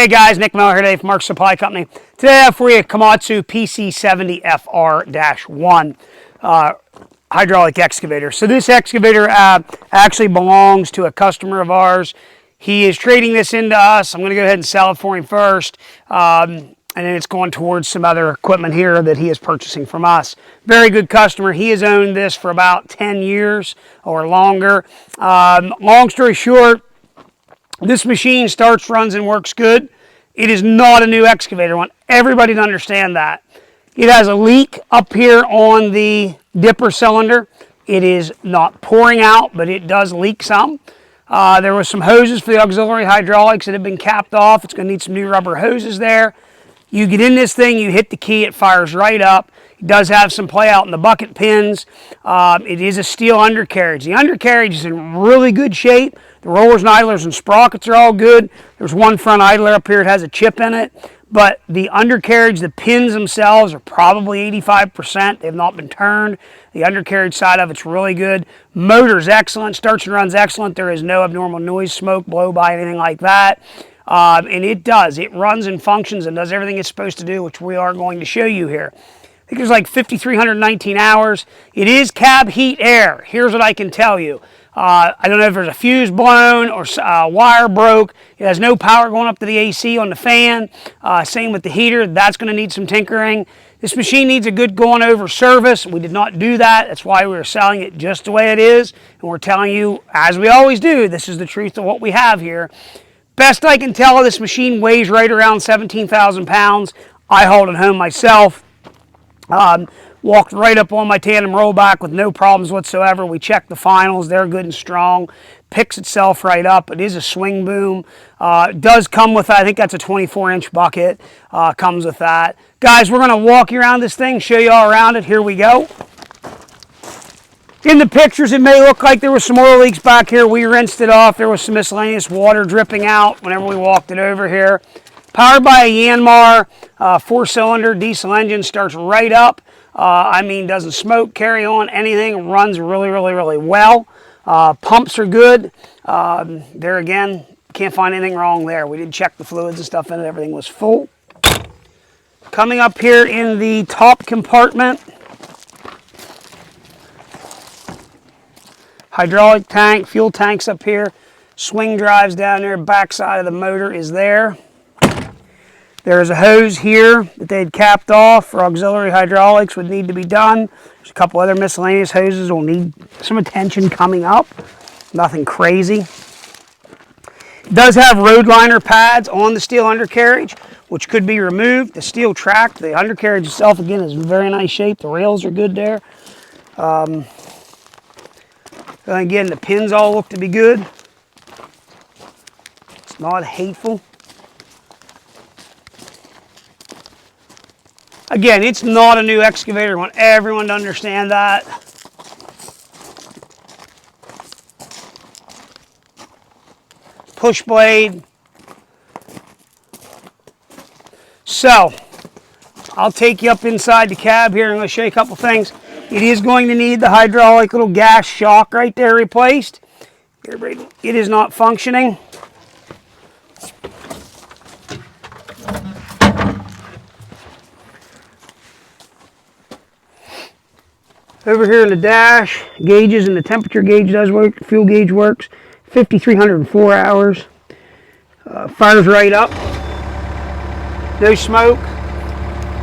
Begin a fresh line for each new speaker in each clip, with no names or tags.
Hey guys, Nick Miller here today from Mark's Supply Company. Today I have for you a Komatsu PC70FR-1 hydraulic excavator. So this excavator actually belongs to a customer of ours. He is trading this into us. I'm going to go ahead and sell it for him first. And then it's going towards some other equipment here that he is purchasing from us. Very good customer. He has owned this for about 10 years or longer. Long story short, this machine starts, runs, and works good. It is not a new excavator. I want everybody to understand that. It has a leak up here on the dipper cylinder. It is not pouring out, but it does leak some. There was some hoses for the auxiliary hydraulics that have been capped off. It's going to need some new rubber hoses there. You get in this thing, you hit the key, it fires right up. It does have some play out in the bucket pins. It is a steel undercarriage. The undercarriage is in really good shape. The rollers and idlers and sprockets are all good. There's one front idler up here that has a chip in it. But the undercarriage, the pins themselves are probably 85%. They've not been turned. The undercarriage side of it's really good. Motor's excellent, starts and runs excellent. There is no abnormal noise, smoke, blow by, anything like that. And it runs and functions and does everything it's supposed to do, which we are going to show you here. I think there's like 5,319 hours. It is cab heat air. Here's what I can tell you. I don't know if there's a fuse blown or a wire broke. It has no power going up to the AC on the fan. Same with the heater. That's going to need some tinkering. This machine needs a good going over service. We did not do that. That's why we were selling it just the way it is. And we're telling you, as we always do, this is the truth of what we have here. Best I can tell, this machine weighs right around 17,000 pounds. I hauled it home myself. Walked right up on my tandem rollback with no problems whatsoever. We checked the finals. They're good and strong. Picks itself right up. It is a swing boom. It does come with, I think that's a 24-inch bucket. Comes with that. Guys, we're going to walk you around this thing, show you all around it. Here we go. In the pictures, it may look like there was some oil leaks back here. We rinsed it off. There was some miscellaneous water dripping out whenever we walked it over here. Powered by a Yanmar 4-cylinder diesel engine. Starts right up. Doesn't smoke, carry on, anything. Runs really, really, really well. Pumps are good. There again, can't find anything wrong there. We did check the fluids and stuff in it. Everything was full. Coming up here in the top compartment, hydraulic tank, fuel tanks up here, swing drives down there, back side of the motor is there. There's a hose here that they'd capped off for auxiliary hydraulics, would need to be done. There's a couple other miscellaneous hoses will need some attention coming up. Nothing crazy. It does have road liner pads on the steel undercarriage, which could be removed. The steel track, the undercarriage itself, again, is in very nice shape. The rails are good there. Again, the pins all look to be good. It's not hateful. Again, it's not a new excavator. I want everyone to understand that. Push blade. So, I'll take you up inside the cab here. I'm going to show you a couple things. It is going to need the hydraulic little gas shock right there replaced. It is not functioning. Over here in the dash, gauges, and the temperature gauge does work. The fuel gauge works. 5,304 hours. Fires right up. No smoke.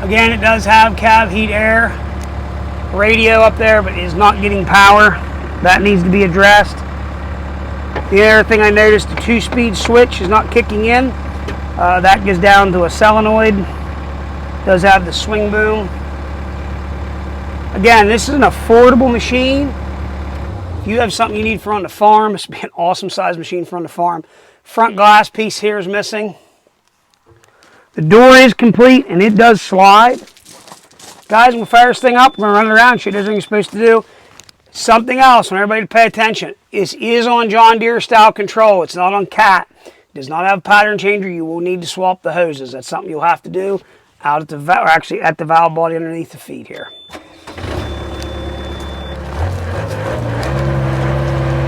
Again, it does have cab heat air. Radio up there, but it is not getting power. That needs to be addressed. The other thing I noticed, the 2-speed switch is not kicking in. That goes down to a solenoid. It does have the swing boom. Again, this is an affordable machine. If you have something you need for on the farm, this would be an awesome size machine for on the farm. Front glass piece here is missing. The door is complete and it does slide. Guys, when we fire this thing up, we're going to run it around and shoot everything you're supposed to do. Something else, I want everybody to pay attention. This is on John Deere style control. It's not on Cat. It does not have a pattern changer. You will need to swap the hoses. That's something you'll have to do out at the valve, or actually at the valve body underneath the feet here.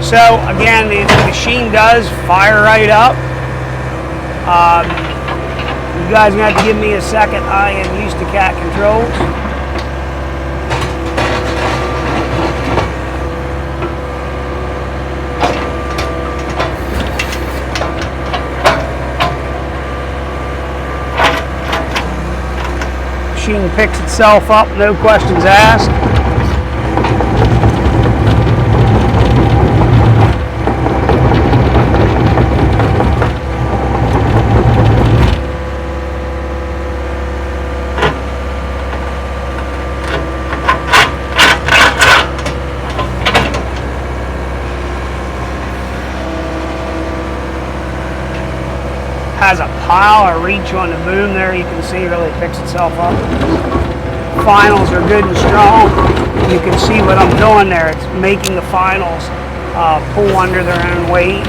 So again, the machine does fire right up. You guys are going to have to give me a second. I am used to cat controls. Machine picks itself up, no questions asked. Has a pile of reach on the boom there. You can see it really picks itself up. Finals are good and strong. You can see what I'm doing there. It's making the finals pull under their own weight.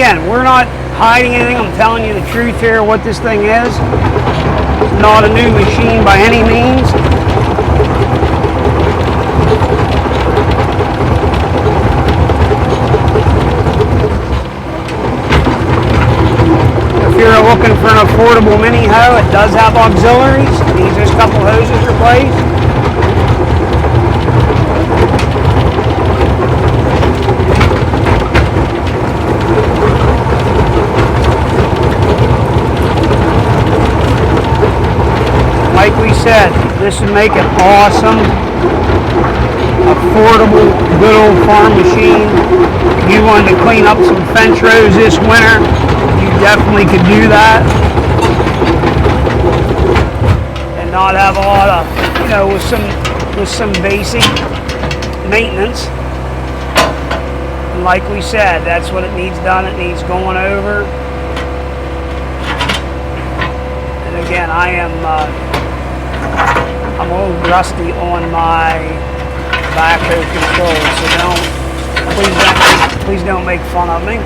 Again, we're not hiding anything. I'm telling you the truth here, what this thing is. It's not a new machine by any means. If you're looking for an affordable mini hoe, it does have auxiliaries. These are a couple hoses replaced. Like we said, this would make an awesome, affordable, good old farm machine. If you wanted to clean up some fence rows this winter, you definitely could do that. And not have a lot of, you know, with some basic maintenance. And like we said, that's what it needs done. It needs going over. And again, I'm a little rusty on my backhoe control, so please don't make fun of me.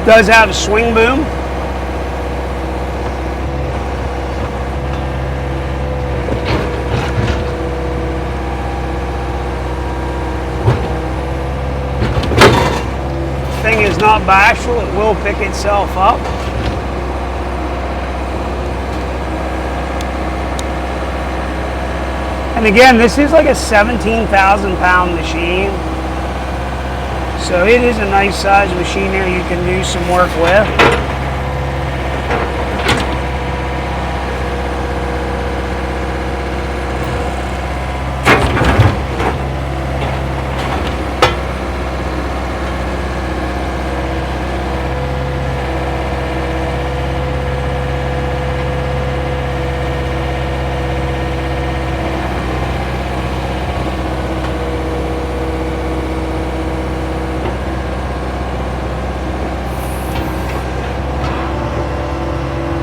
Does have a swing boom. Thing is not bashful, it will pick itself up. And again, this is like a 17,000 pound machine. So it is a nice size machine here you can do some work with.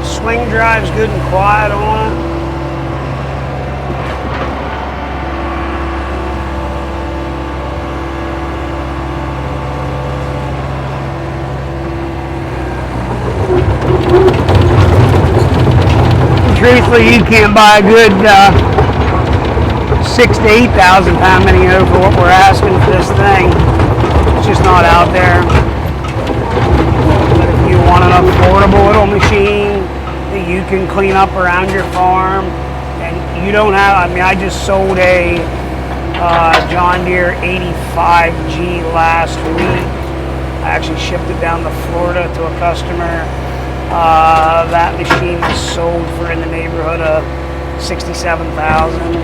Swing drive's good and quiet on it. Truthfully, you can't buy a good 6,000 to 8,000 pound mini hoe for what we're asking for this thing. It's just not out there. But if you want an affordable little machine that you can clean up around your farm, and you don't have, I mean, I just sold a John Deere 85G last week. I actually shipped it down to Florida to a customer. That machine was sold for in the neighborhood of $67,000.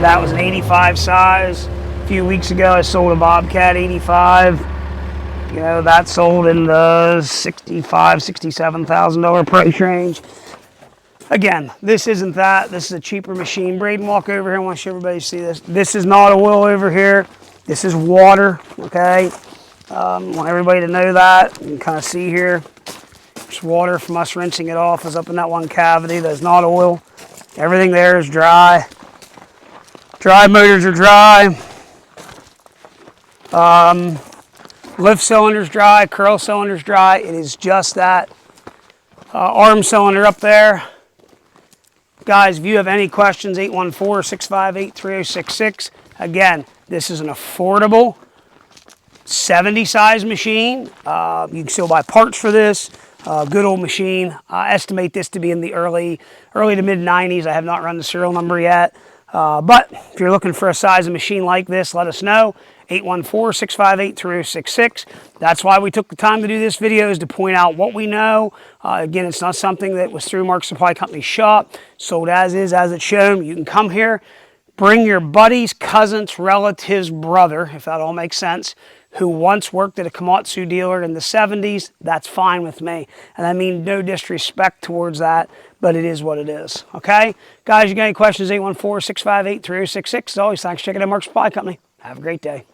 That was an 85 size. A few weeks ago, I sold a Bobcat 85. You know, that sold in the $67,000 price range. Again, this isn't that. This is a cheaper machine. Braden, walk over here. I want to show everybody to see this. This is not oil over here. This is water, okay? Want everybody to know that. You can kind of see here. There's water from us rinsing it off is up in that one cavity. That's not oil. Everything there is dry. Dry motors are dry. Lift cylinder's dry. Curl cylinder's dry. It is just that arm cylinder up there. Guys, if you have any questions, 814-658-3066. Again, this is an affordable 70 size machine. You can still buy parts for this. Good old machine. I estimate this to be in the early to mid 90s. I have not run the serial number yet. But if you're looking for a size of machine like this, let us know. 814-658-3066. That's why we took the time to do this video, is to point out what we know. Again, it's not something that was through Mark Supply Company's shop. Sold as is, as it's shown. You can come here, bring your buddies, cousins, relatives, brother, if that all makes sense, who once worked at a Komatsu dealer in the 70s. That's fine with me. And I mean no disrespect towards that, but it is what it is. Okay? Guys, you got any questions, 814-658-3066. As always, thanks for checking out Mark Supply Company. Have a great day.